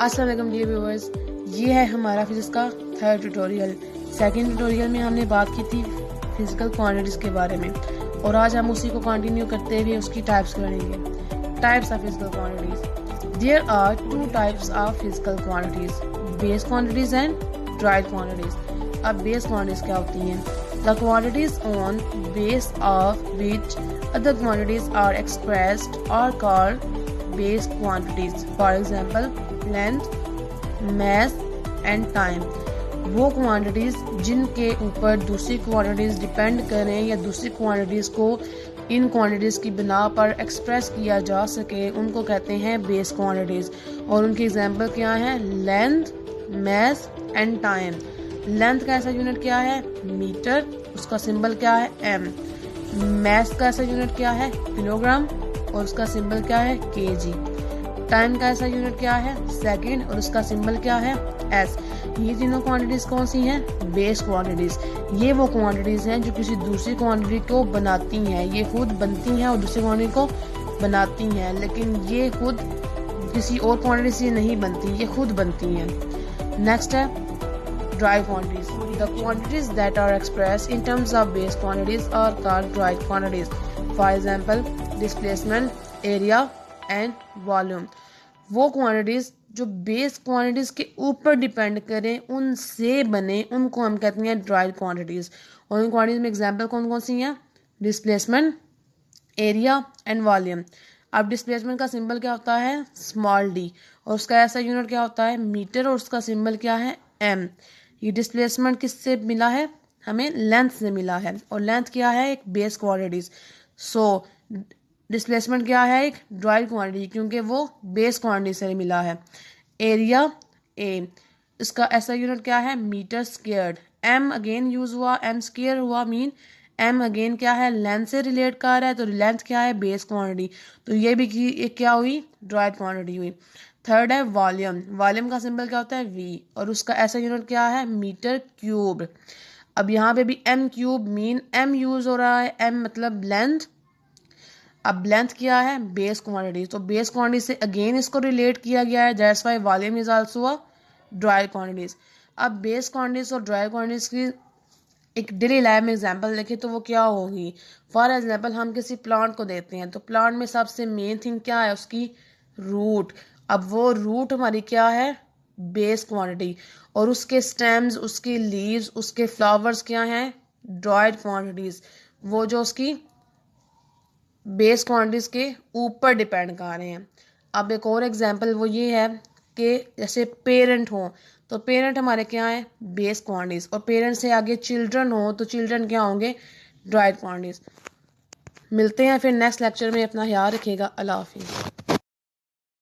अस्सलाम वालेकुम dear viewers, ये है हमारा फिजिक्स का थर्ड ट्यूटोरियल। सेकंड ट्यूटोरियल में हमने बात की थी फिजिकल क्वांटिटीज के बारे में और आज हम उसी को कंटिन्यू करते हुए उसकी टाइप्स करेंगे। Types of physical quantities. There are two types of physical quantities, base quantities and derived quantities. अब बेस क्वांटिटीज क्या होती हैं? The quantities on base of which other quantities are expressed are called base quantities. For example length, mass and time. वो quantities जिनके ऊपर दूसरी quantities depend करें या दूसरी क्वांटिटीज को इन क्वांटिटीज की बिना पर एक्सप्रेस किया जा सके उनको कहते हैं बेस क्वांटिटीज। और उनकी एग्जांपल क्या है? Length, mass and time. Length का ऐसा यूनिट क्या है? मीटर, उसका सिंबल क्या है? m। mass का ऐसा यूनिट क्या है? किलोग्राम और उसका सिंबल क्या है? kg। टाइम का ऐसा यूनिट क्या है? सेकंड और उसका सिंबल क्या है? s। ये तीनों क्वांटिटीज कौन सी हैं? Base quantities. ये वो क्वांटिटीज हैं जो किसी दूसरी क्वांटिटी को बनाती हैं। ये खुद बनती हैं और दूसरी क्वांटिटी को बनाती हैं, लेकिन ये खुद किसी और क्वांटिटी से नहीं बनती, ये खुद बनती हैं। नेक्स्ट है derived quantities. The quantities that are expressed in terms of base quantities are called derived quantities. For example displacement, area and volume. वो क्वांटिटीज जो बेस क्वांटिटीज के ऊपर डिपेंड करें, उनसे बने, उनको हम कहते हैं ड्राइड क्वांटिटीज। और इन क्वांटिटीज में एग्जांपल कौन कौन सी हैं? Displacement, area and volume. अब डिस्प्लेसमेंट का सिंबल क्या होता है? स्मॉल डी और उसका ऐसा यूनिट क्या होता है? मीटर और उसका सिंबल क्या है? एम। ये डिस्प्लेसमेंट किससे मिला है? हमें लेंथ से मिला है और लेंथ क्या है? एक बेस क्वांटिटीज। सो डिस्प्लेसमेंट क्या है? एक ड्राइड क्वांटिटी, क्योंकि वो बेस क्वांटिटी से मिला है। एरिया ए, इसका ऐसा यूनिट क्या है? Metre squared. M again use हुआ, एम स्क्वायर हुआ, मीन एम अगेन क्या है? लेंथ से रिलेट कर रहा है, तो लेंथ क्या है? Base quantity. तो ये भी एक क्या हुई? ड्राइड क्वांटिटी हुई। थर्ड है वॉल्यूम। वॉल्यूम का सिंबल क्या होता है? वी और उसका ऐसा यूनिट क्या है? Metre cube. अब यहाँ पे भी M cube, mean M use हो रहा है, एम मतलब लेंथ। अब लेंथ क्या है? Base quantity. तो बेस क्वांटिटी से अगेन इसको रिलेट किया गया है, that's why volume is also a dried quantities. अब बेस क्वांटिटीज और ड्राइड क्वांटिटीज की एक डेली लाइफ में एग्जांपल देखें तो वो क्या होगी? फॉर एग्जांपल हम किसी प्लांट को देते हैं, तो प्लांट में सबसे मेन थिंग क्या है? उसकी रूट। अब वो रूट हमारी क्या है? Base quantity. और उसके स्टेम्स, उसके लीव्स, उसके फ्लावर्स क्या हैं? Dried quantities. वो जो उसकी बेस क्वांटिटीज के ऊपर डिपेंड कर रहे हैं। अब एक और एग्जांपल वो ये है कि जैसे पेरेंट हो, तो पेरेंट हमारे क्या है? Base quantities. और पेरेंट से आगे चिल्ड्रन हो, तो चिल्ड्रन क्या होंगे? Dried quantities. मिलते हैं फिर नेक्स्ट लेक्चर में। अपना ख्याल रखिएगा। अल्लाह हाफिज़।